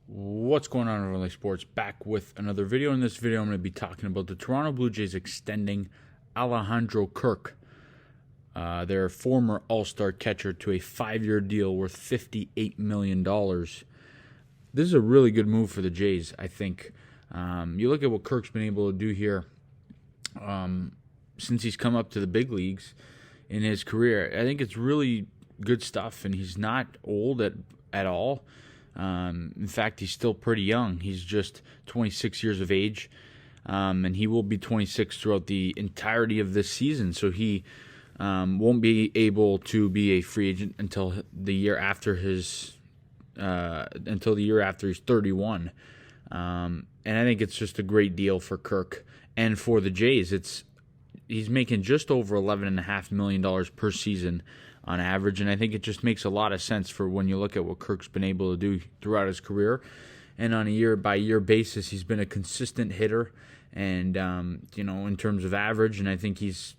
What's going on, Overlay Sports? Back with another video. In this video, I'm going to be talking about the Toronto Blue Jays extending Alejandro Kirk, their former All-Star catcher, to a 5-year deal worth $58 million. This is a really good move for the Jays, I think. You look at what Kirk's been able to do here since he's come up to the big leagues in his career. I think it's really good stuff, and he's not old at all. In fact, he's still pretty young. He's just 26 years of age, and he will be 26 throughout the entirety of this season. So he won't be able to be a free agent until the year after he's 31. And I think it's just a great deal for Kirk and for the Jays. He's making just over $11.5 million per season on average, and I think it just makes a lot of sense for when you look at what Kirk's been able to do throughout his career. And on a year-by-year basis, he's been a consistent hitter, and in terms of average, and I think he's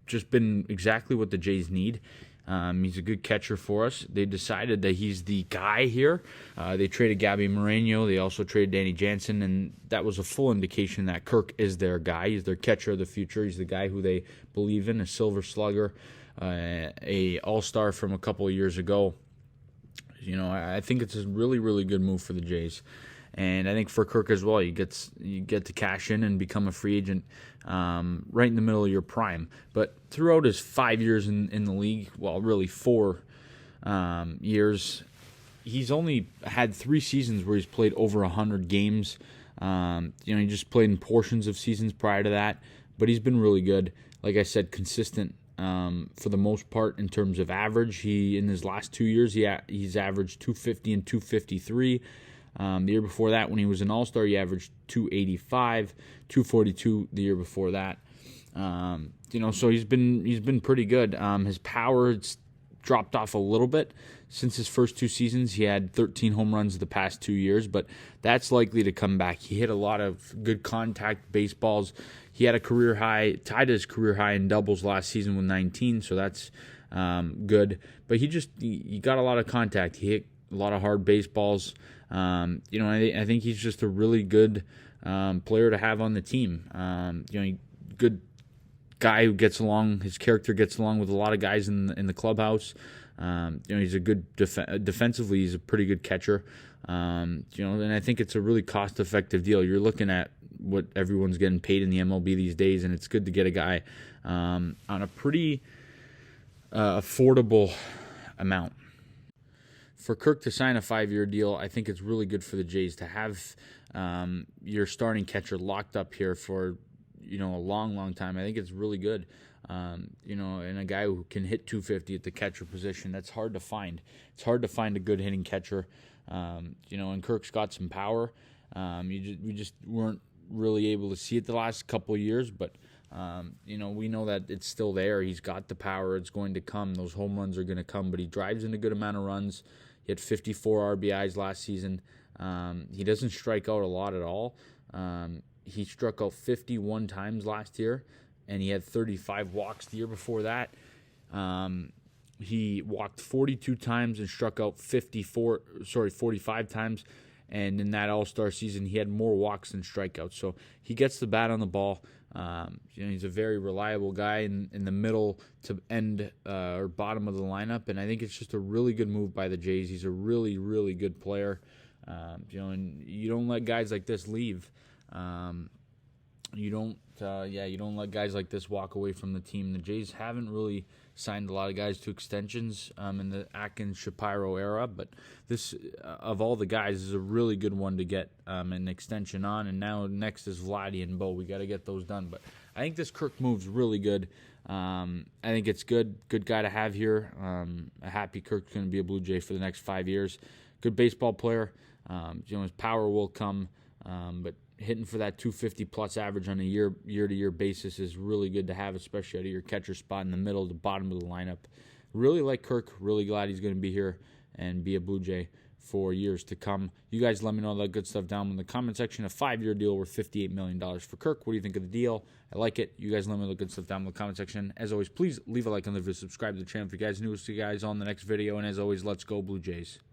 just been exactly what the Jays need. He's a good catcher for us. They decided that he's the guy here. They traded Gabby Moreno. They also traded Danny Jansen, and that was a full indication that Kirk is their guy. He's their catcher of the future. He's the guy who they believe in, a Silver Slugger, a All-Star from a couple of years ago. I think it's a really, really good move for the Jays. And I think for Kirk as well, you get to cash in and become a free agent right in the middle of your prime. But throughout his 5 years in the league, well, really 4 years, he's only had 3 seasons where he's played over 100 games. He just played in portions of seasons prior to that. But he's been really good. Like I said, consistent for the most part in terms of average. In his last 2 years, he's averaged 250 and 253. The year before that, when he was an All-Star, he averaged 285, 242 the year before that. So he's been pretty good. His power's dropped off a little bit since his first 2 seasons. He had 13 home runs the past 2 years, but that's likely to come back. He hit a lot of good contact baseballs. He had a career high, tied his career high in doubles last season with 19, so that's good. But he got a lot of contact. He hit a lot of hard baseballs. I think he's just a really good player to have on the team. Good guy who gets along. His character gets along with a lot of guys in the clubhouse. He's a good defensively. He's a pretty good catcher. And I think it's a really cost-effective deal. You're looking at what everyone's getting paid in the MLB these days, and it's good to get a guy on a pretty affordable amount. For Kirk to sign a 5-year deal, I think it's really good for the Jays to have your starting catcher locked up here for a long, long time. I think it's really good. And a guy who can hit 250 at the catcher position, that's hard to find. It's hard to find a good hitting catcher. And Kirk's got some power. We just weren't really able to see it the last couple of years, but we know that it's still there. He's got the power. It's going to come. Those home runs are going to come, but he drives in a good amount of runs. He had 54 RBIs last season. He doesn't strike out a lot at all. He struck out 51 times last year, and he had 35 walks the year before that. He walked 42 times and struck out 45 times. And in that All-Star season, he had more walks than strikeouts. So he gets the bat on the ball. He's a very reliable guy in the middle to end or bottom of the lineup. And I think it's just a really good move by the Jays. He's a really, really good player. And you don't let guys like this leave. You don't let guys like this walk away from the team. The Jays haven't really signed a lot of guys to extensions in the Atkins-Shapiro era, but this, of all the guys, is a really good one to get an extension on. And now next is Vladdy and Bo. We got to get those done. But I think this Kirk move's really good. I think it's good guy to have here. A happy Kirk's going to be a Blue Jay for the next 5 years. Good baseball player. His power will come, but hitting for that 250-plus average on a year-to-year basis is really good to have, especially out of your catcher spot in the middle, the bottom of the lineup. Really like Kirk. Really glad he's going to be here and be a Blue Jay for years to come. You guys let me know all that good stuff down in the comment section. A 5-year deal worth $58 million for Kirk. What do you think of the deal? I like it. You guys let me know the good stuff down in the comment section. As always, please leave a like on the video, subscribe to the channel if you guys new. See you guys on the next video. And as always, let's go Blue Jays.